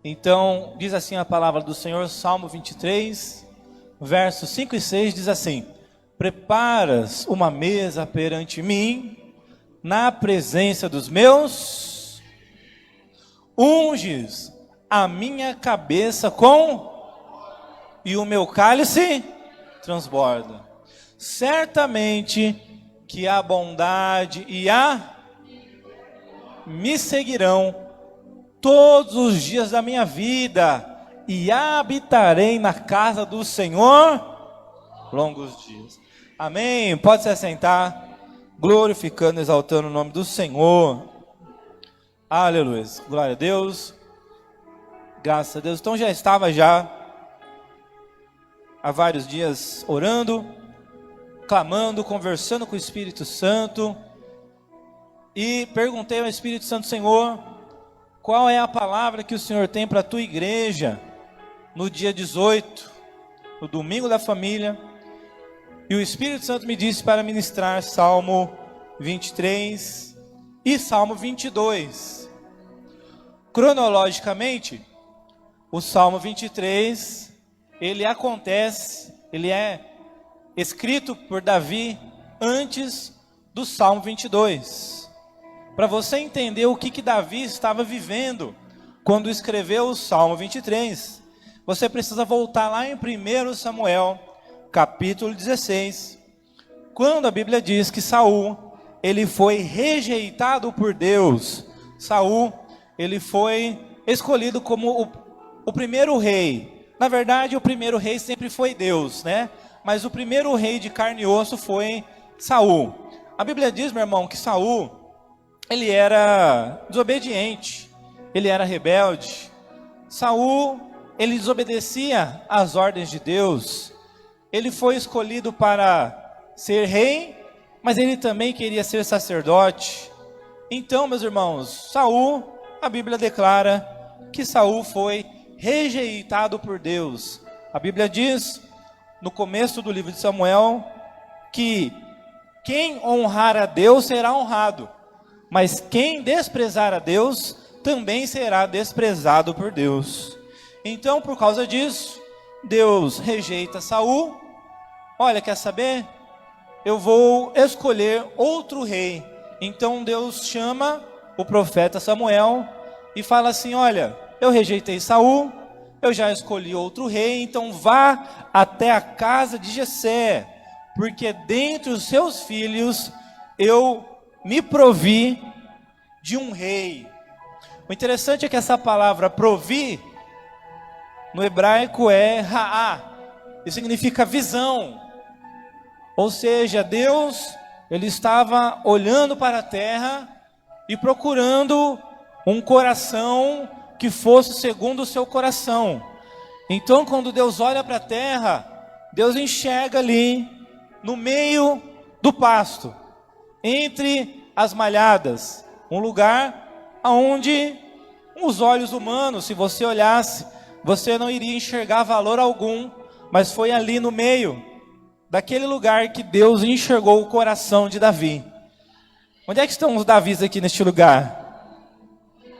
Então, diz assim a palavra do Senhor, Salmo 23, versos 5 e 6, diz assim: preparas uma mesa perante mim, na presença dos meus, unges a minha cabeça com, e o meu cálice transborda. Certamente que a bondade e a me seguirão todos os dias da minha vida, e habitarei na casa do Senhor longos dias. Amém. Pode se assentar, glorificando, exaltando o nome do Senhor. Aleluia. Glória a Deus. Graças a Deus. Então já estava há vários dias orando, clamando, conversando com o Espírito Santo, e perguntei ao Espírito Santo: Senhor, qual é a palavra que o Senhor tem para a tua igreja no dia 18, no domingo da família? E o Espírito Santo me disse para ministrar Salmo 23 e Salmo 22. Cronologicamente, o Salmo 23, ele é escrito por Davi antes do Salmo 22. Para você entender o que Davi estava vivendo quando escreveu o Salmo 23, você precisa voltar lá em 1 Samuel, capítulo 16, quando a Bíblia diz que Saul, ele foi rejeitado por Deus. Saul, ele foi escolhido como o primeiro rei. Na verdade, o primeiro rei sempre foi Deus, né? Mas o primeiro rei de carne e osso foi Saul. A Bíblia diz, meu irmão, que Saul, ele era desobediente, ele era rebelde. Saul, ele desobedecia às ordens de Deus. Ele foi escolhido para ser rei, mas ele também queria ser sacerdote. Então, meus irmãos, Saul, a Bíblia declara que Saul foi rejeitado por Deus. A Bíblia diz, no começo do livro de Samuel, que quem honrar a Deus será honrado, mas quem desprezar a Deus também será desprezado por Deus. Então, por causa disso, Deus rejeita Saul. Olha, quer saber? Eu vou escolher outro rei. Então Deus chama o profeta Samuel e fala assim: olha, eu rejeitei Saul, eu já escolhi outro rei, então vá até a casa de Jessé, porque dentre os seus filhos eu me provi de um rei. O interessante é que essa palavra provi, no hebraico é ra'á, e significa visão. Ou seja, Deus, ele estava olhando para a terra e procurando um coração que fosse segundo o seu coração. Então, quando Deus olha para a terra, Deus enxerga ali, no meio do pasto, entre as malhadas, um lugar onde os olhos humanos, se você olhasse, você não iria enxergar valor algum, mas foi ali no meio daquele lugar que Deus enxergou o coração de Davi. Onde é que estão os Davis aqui neste lugar?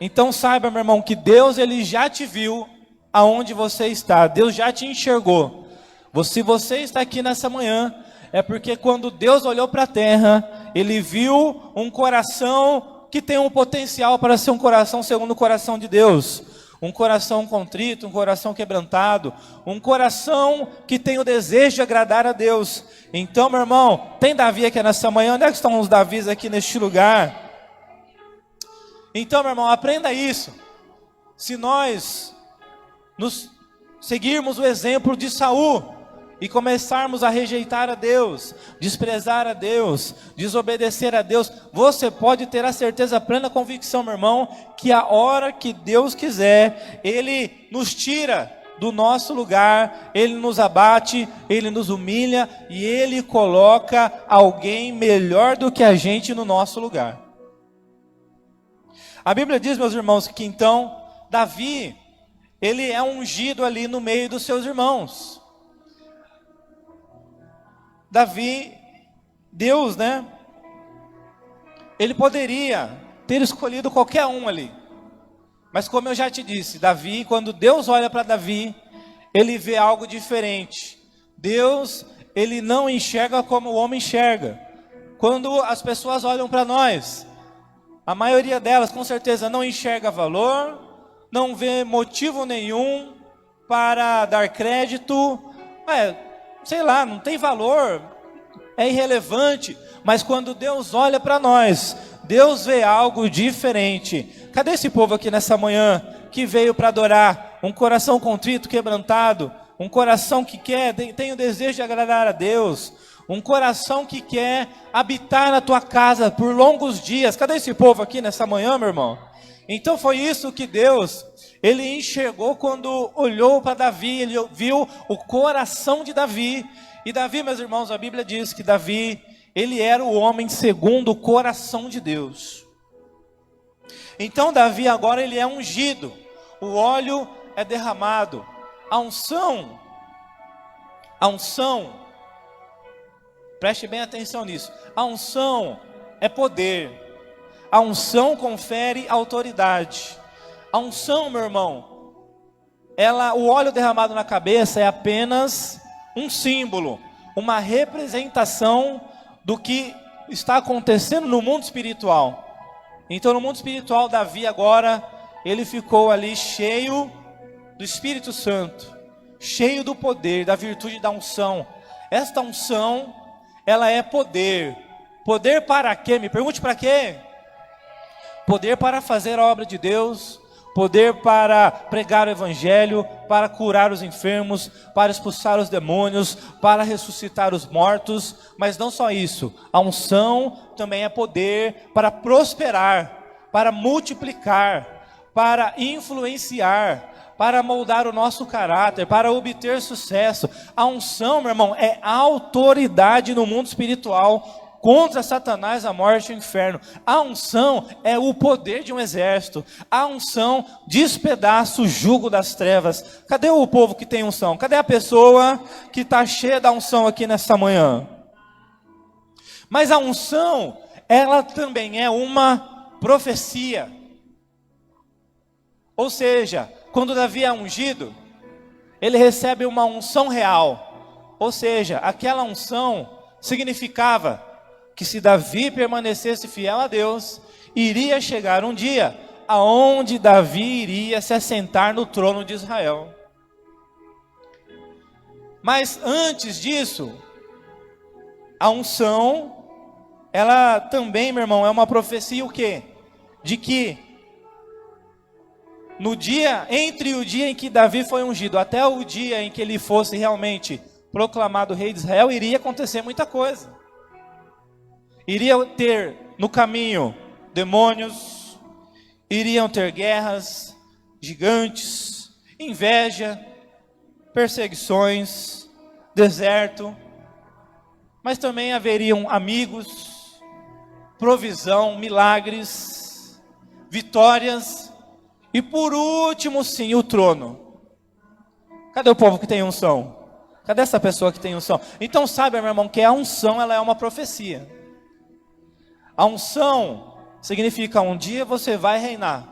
Então saiba, meu irmão, que Deus, ele já te viu aonde você está. Deus já te enxergou. Se você está aqui nessa manhã, é porque quando Deus olhou para a terra, ele viu um coração que tem um potencial para ser um coração segundo o coração de Deus. Um coração contrito, um coração quebrantado, um coração que tem o desejo de agradar a Deus. Então, meu irmão, tem Davi aqui nessa manhã? Onde é que estão os Davis aqui neste lugar? Então, meu irmão, aprenda isso. Se nós nos seguirmos o exemplo de Saul e começarmos a rejeitar a Deus, desprezar a Deus, desobedecer a Deus, você pode ter a certeza, a plena convicção, meu irmão, que a hora que Deus quiser, Ele nos tira do nosso lugar, Ele nos abate, Ele nos humilha e Ele coloca alguém melhor do que a gente no nosso lugar. A Bíblia diz, meus irmãos, que então Davi, ele é ungido ali no meio dos seus irmãos. Davi, Deus, né? Ele poderia ter escolhido qualquer um ali. Mas como eu já te disse, Davi, quando Deus olha para Davi, ele vê algo diferente. Deus, ele não enxerga como o homem enxerga. Quando as pessoas olham para nós, a maioria delas com certeza não enxerga valor, não vê motivo nenhum para dar crédito, sei lá, não tem valor, é irrelevante. Mas quando Deus olha para nós, Deus vê algo diferente. Cadê esse povo aqui nessa manhã que veio para adorar? Um coração contrito, quebrantado, um coração que tem o desejo de agradar a Deus, um coração que quer habitar na tua casa por longos dias. Cadê esse povo aqui nessa manhã, meu irmão? Então foi isso que Deus, ele enxergou quando olhou para Davi, ele viu o coração de Davi. E Davi, meus irmãos, a Bíblia diz que Davi, ele era o homem segundo o coração de Deus. Então Davi agora ele é ungido, o óleo é derramado, a unção, preste bem atenção nisso, a unção é poder, a unção confere autoridade. A unção, meu irmão, o óleo derramado na cabeça é apenas um símbolo, uma representação do que está acontecendo no mundo espiritual. Então no mundo espiritual, Davi agora, ele ficou ali cheio do Espírito Santo, cheio do poder, da virtude da unção. Esta unção, ela é poder. Poder para quê? Me pergunte para quê? Poder para fazer a obra de Deus, poder para pregar o evangelho, para curar os enfermos, para expulsar os demônios, para ressuscitar os mortos. Mas não só isso, a unção também é poder para prosperar, para multiplicar, para influenciar, para moldar o nosso caráter, para obter sucesso. A unção, meu irmão, é autoridade no mundo espiritual contra Satanás, a morte e o inferno. A unção é o poder de um exército. A unção despedaça o jugo das trevas. Cadê o povo que tem unção? Cadê a pessoa que está cheia da unção aqui nessa manhã? Mas a unção, ela também é uma profecia. Ou seja, quando Davi é ungido, ele recebe uma unção real. Ou seja, aquela unção significava que se Davi permanecesse fiel a Deus, iria chegar um dia aonde Davi iria se assentar no trono de Israel. Mas antes disso, a unção, ela também, meu irmão, é uma profecia o quê? De que no dia, entre o dia em que Davi foi ungido até o dia em que ele fosse realmente proclamado rei de Israel, iria acontecer muita coisa. Iria ter no caminho demônios, iriam ter guerras, gigantes, inveja, perseguições, deserto, mas também haveriam amigos, provisão, milagres, vitórias e por último sim o trono. Cadê o povo que tem unção? Cadê essa pessoa que tem unção? Então sabe, meu irmão, que a unção ela é uma profecia. A unção significa um dia você vai reinar,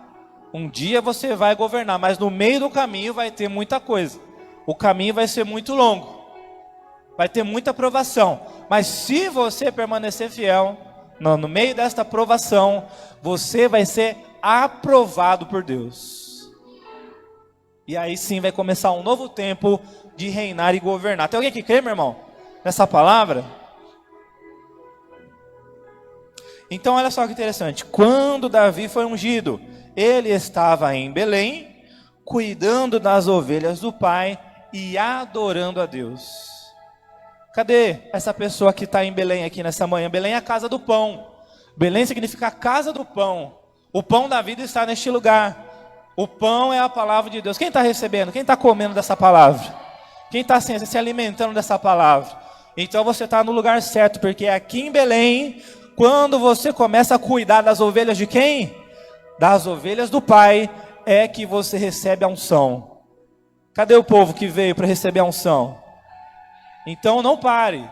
um dia você vai governar, mas no meio do caminho vai ter muita coisa. O caminho vai ser muito longo, vai ter muita provação. Mas se você permanecer fiel, no meio desta provação, você vai ser aprovado por Deus. E aí sim vai começar um novo tempo de reinar e governar. Tem alguém que crê, meu irmão, nessa palavra? Então olha só que interessante, quando Davi foi ungido, ele estava em Belém, cuidando das ovelhas do pai e adorando a Deus. Cadê essa pessoa que está em Belém aqui nessa manhã? Belém é a casa do pão. Belém significa a casa do pão. O pão da vida está neste lugar. O pão é a palavra de Deus. Quem está recebendo? Quem está comendo dessa palavra? Quem está se alimentando dessa palavra? Então você está no lugar certo, porque aqui em Belém, quando você começa a cuidar das ovelhas de quem? Das ovelhas do Pai, é que você recebe a unção. Cadê o povo que veio para receber a unção? Então não pare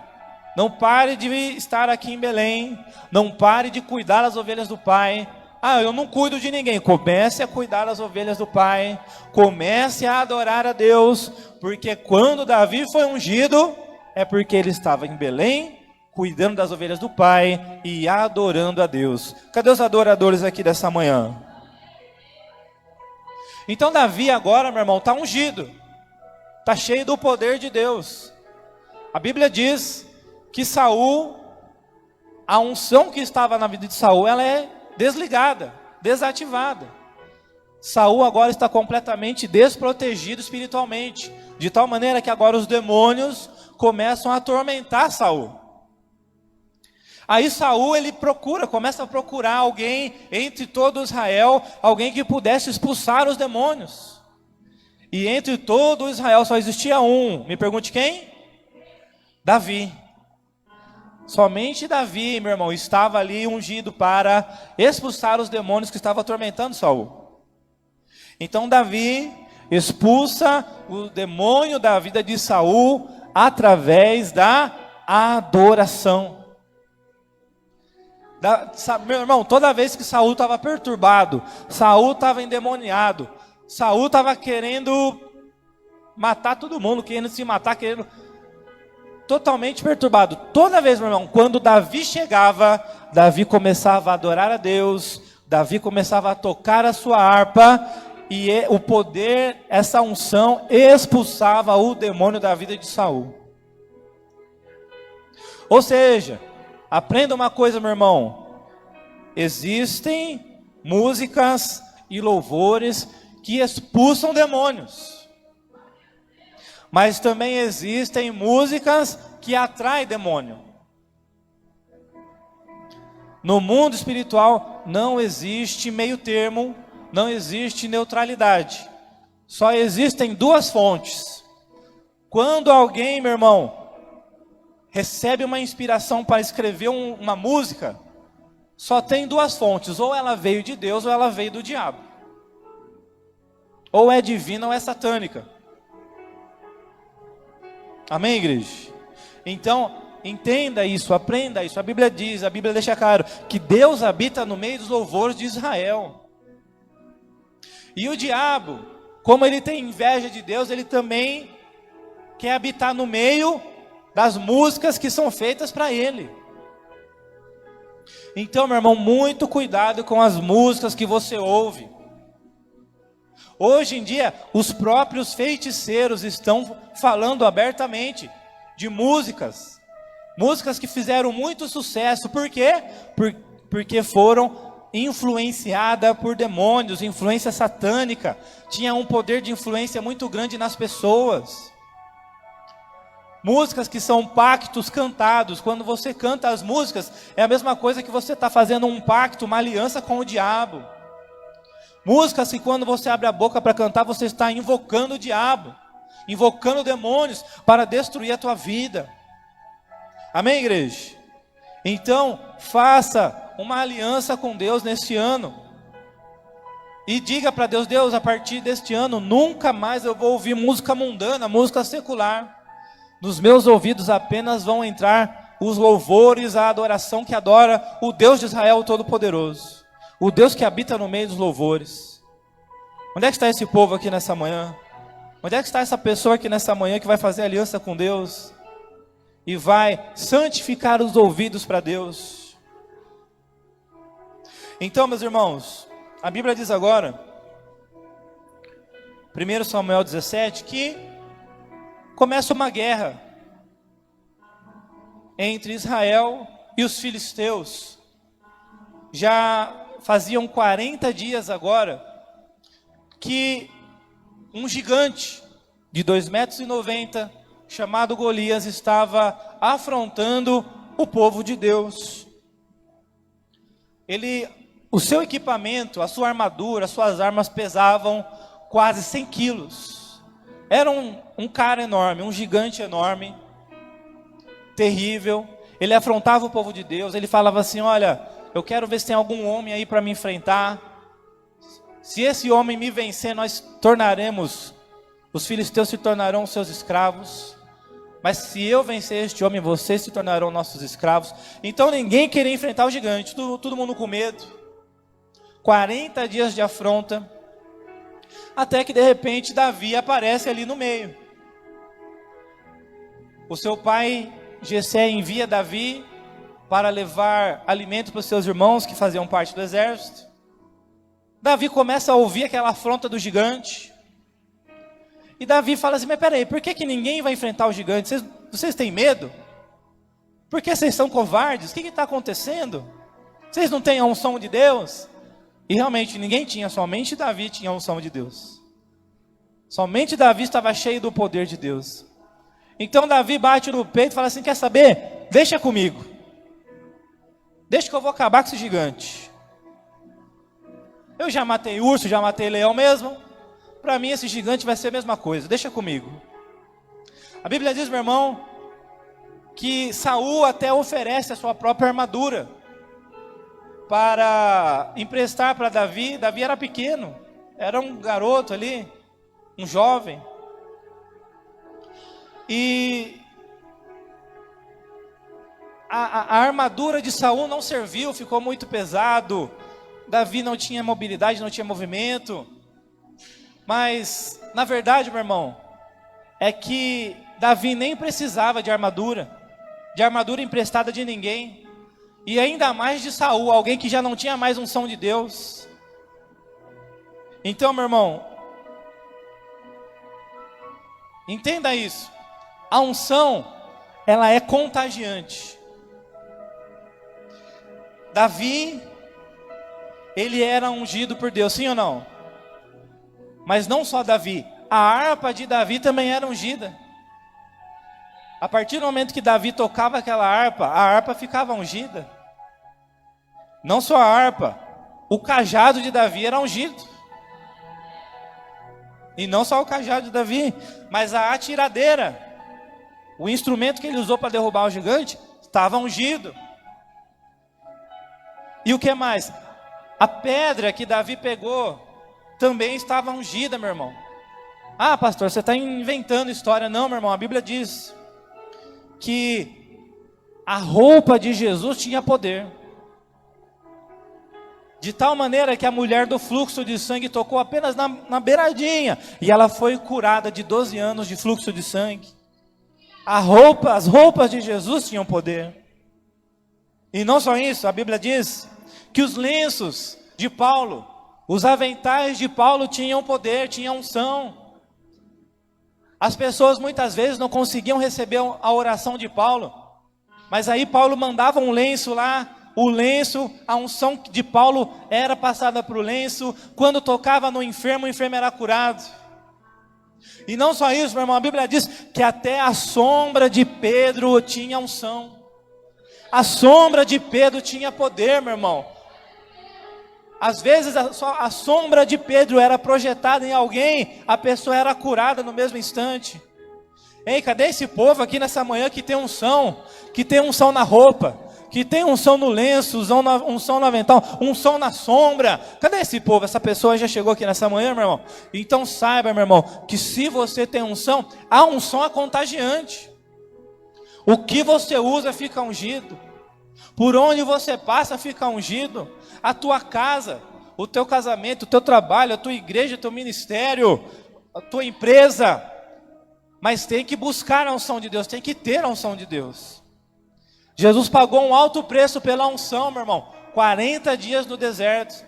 de estar aqui em Belém, não pare de cuidar das ovelhas do Pai, Ah, eu não cuido de ninguém. Comece a cuidar das ovelhas do Pai. Comece a adorar a Deus. Porque quando Davi foi ungido, é porque ele estava em Belém, cuidando das ovelhas do Pai e adorando a Deus. Cadê os adoradores aqui dessa manhã? Então Davi agora, meu irmão, está ungido. Está cheio do poder de Deus. A Bíblia diz que Saul, a unção que estava na vida de Saul, ela é desligada, desativada. Saul agora está completamente desprotegido espiritualmente, de tal maneira que agora os demônios começam a atormentar Saul. Aí Saul, ele começa a procurar alguém entre todo Israel, alguém que pudesse expulsar os demônios. E entre todo Israel só existia um. Me pergunte quem? Davi. Somente Davi, meu irmão, estava ali ungido para expulsar os demônios que estavam atormentando Saul. Então Davi expulsa o demônio da vida de Saul através da adoração. Meu irmão, toda vez que Saul estava perturbado, Saul estava endemoniado, Saul estava querendo matar todo mundo, querendo se matar, querendo... totalmente perturbado. Toda vez, meu irmão, quando Davi chegava, Davi começava a adorar a Deus, Davi começava a tocar a sua harpa, e o poder, essa unção, expulsava o demônio da vida de Saul. Ou seja, aprenda uma coisa, meu irmão, existem músicas e louvores que expulsam demônios. Mas também existem músicas que atraem demônio. No mundo espiritual não existe meio termo, não existe neutralidade. Só existem duas fontes. Quando alguém, meu irmão, recebe uma inspiração para escrever uma música, só tem duas fontes. Ou ela veio de Deus ou ela veio do diabo. Ou é divina ou é satânica. Amém, igreja? Então, entenda isso, aprenda isso. A Bíblia diz, a Bíblia deixa claro que Deus habita no meio dos louvores de Israel. E o diabo, como ele tem inveja de Deus, ele também quer habitar no meio das músicas que são feitas para ele. Então, meu irmão, muito cuidado com as músicas que você ouve. Hoje em dia, os próprios feiticeiros estão falando abertamente de músicas que fizeram muito sucesso. Por quê? Porque foram influenciadas por demônios, influência satânica. Tinha um poder de influência muito grande nas pessoas. Músicas que são pactos cantados. Quando você canta as músicas, é a mesma coisa que você está fazendo um pacto, uma aliança com o diabo. Músicas que quando você abre a boca para cantar, você está invocando o diabo, invocando demônios para destruir a tua vida. Amém, igreja? Então, faça uma aliança com Deus neste ano. E diga para Deus, Deus, a partir deste ano, nunca mais eu vou ouvir música mundana, música secular. Nos meus ouvidos apenas vão entrar os louvores, a adoração que adora o Deus de Israel Todo-Poderoso. O Deus que habita no meio dos louvores. Onde é que está esse povo aqui nessa manhã? Onde é que está essa pessoa aqui nessa manhã que vai fazer aliança com Deus? E vai santificar os ouvidos para Deus? Então, meus irmãos, a Bíblia diz agora, 1 Samuel 17, que começa uma guerra entre Israel e os filisteus. Já faziam 40 dias agora que um gigante de 2,90 m, chamado Golias, estava afrontando o povo de Deus. O seu equipamento, a sua armadura, as suas armas pesavam quase 100 quilos. Era um cara enorme, um gigante enorme, terrível. Ele afrontava o povo de Deus, ele falava assim, olha, eu quero ver se tem algum homem aí para me enfrentar. Se esse homem me vencer, os filisteus se tornarão seus escravos. Mas se eu vencer este homem, vocês se tornarão nossos escravos. Então ninguém queria enfrentar o gigante, todo mundo com medo. 40 dias de afronta, até que de repente Davi aparece ali no meio. O seu pai Jessé envia Davi para levar alimento para os seus irmãos que faziam parte do exército. Davi começa a ouvir aquela afronta do gigante. E Davi fala assim: mas peraí, por que ninguém vai enfrentar o gigante? Vocês têm medo? Por que vocês são covardes? O que está acontecendo? Vocês não têm a unção de Deus? E realmente ninguém tinha, somente Davi tinha a unção de Deus. Somente Davi estava cheio do poder de Deus. Então Davi bate no peito e fala assim: quer saber? Deixa comigo. Deixa que eu vou acabar com esse gigante. Eu já matei urso, já matei leão mesmo. Para mim esse gigante vai ser a mesma coisa. Deixa comigo. A Bíblia diz, meu irmão, que Saul até oferece a sua própria armadura para emprestar para Davi. Davi era pequeno, era um garoto ali, um jovem. E a armadura de Saul não serviu, ficou muito pesado. Davi não tinha mobilidade, não tinha movimento. Mas, na verdade, meu irmão, é que Davi nem precisava de armadura emprestada de ninguém. E ainda mais de Saul, alguém que já não tinha mais unção de Deus. Então, meu irmão, entenda isso. A unção, ela é contagiante. Davi, ele era ungido por Deus, sim ou não? Mas não só Davi, a harpa de Davi também era ungida. A partir do momento que Davi tocava aquela harpa, a harpa ficava ungida. Não só a harpa, o cajado de Davi era ungido. E não só o cajado de Davi, mas a atiradeira, o instrumento que ele usou para derrubar o gigante, estava ungido. E o que mais? A pedra que Davi pegou também estava ungida, meu irmão. Ah, pastor, você está inventando história. Não, meu irmão, a Bíblia diz que a roupa de Jesus tinha poder. De tal maneira que a mulher do fluxo de sangue tocou apenas na beiradinha. E ela foi curada de 12 anos de fluxo de sangue. As roupas de Jesus tinham poder. E não só isso, a Bíblia diz que os lenços de Paulo, os aventais de Paulo tinham poder, tinham unção. As pessoas muitas vezes não conseguiam receber a oração de Paulo. Mas aí Paulo mandava um lenço lá. O lenço, a unção de Paulo era passada para o lenço. Quando tocava no enfermo, o enfermo era curado. E não só isso, meu irmão, a Bíblia diz que até a sombra de Pedro tinha unção. A sombra de Pedro tinha poder, meu irmão. Às vezes a sombra de Pedro era projetada em alguém, a pessoa era curada no mesmo instante. Ei, cadê esse povo aqui nessa manhã que tem unção na roupa, que tem unção no lenço, unção no avental, unção na sombra? Cadê esse povo? Essa pessoa já chegou aqui nessa manhã, meu irmão? Então saiba, meu irmão, que se você tem unção, a unção é contagiante. O que você usa fica ungido. Por onde você passa fica ungido. A tua casa, o teu casamento, o teu trabalho, a tua igreja, o teu ministério, a tua empresa. Mas tem que buscar a unção de Deus, tem que ter a unção de Deus. Jesus pagou um alto preço pela unção, meu irmão. 40 dias no deserto,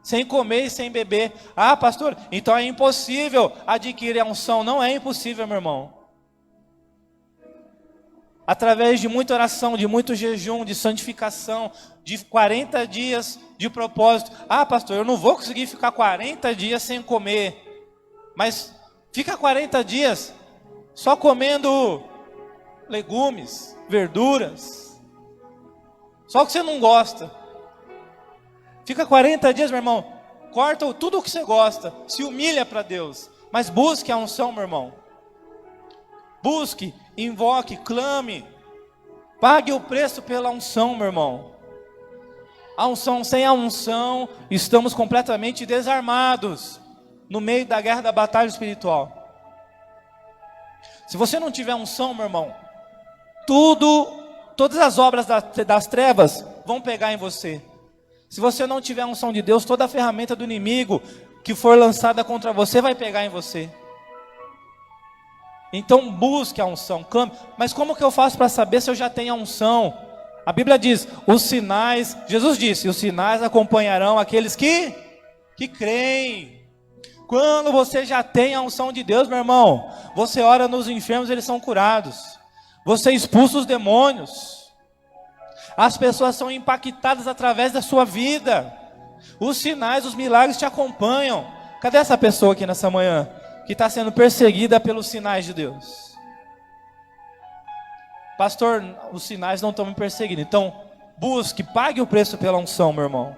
sem comer e sem beber. Ah, pastor, então é impossível adquirir a unção. Não é impossível, meu irmão. Através de muita oração, de muito jejum, de santificação, de 40 dias de propósito. Ah, pastor, eu não vou conseguir ficar 40 dias sem comer. Mas fica 40 dias só comendo legumes, verduras. Só o que você não gosta. Fica 40 dias, meu irmão. Corta tudo o que você gosta. Se humilha para Deus. Mas busque a unção, meu irmão. Busque, invoque, clame. Pague o preço pela unção, meu irmão. A unção, sem a unção, estamos completamente desarmados no meio da guerra, da batalha espiritual. Se você não tiver unção, meu irmão, todas as obras das trevas vão pegar em você. Se você não tiver a unção de Deus, toda a ferramenta do inimigo que for lançada contra você vai pegar em você. Então busque a unção, clame. Mas como que eu faço para saber se eu já tenho a unção? A Bíblia diz, os sinais, Jesus disse, os sinais acompanharão aqueles que creem. Quando você já tem a unção de Deus, meu irmão, você ora nos enfermos, eles são curados. Você expulsa os demônios. As pessoas são impactadas através da sua vida. Os sinais, os milagres te acompanham. Cadê essa pessoa aqui nessa manhã? Que está sendo perseguida pelos sinais de Deus. Pastor, os sinais não estão me perseguindo. Então, busque, pague o preço pela unção, meu irmão.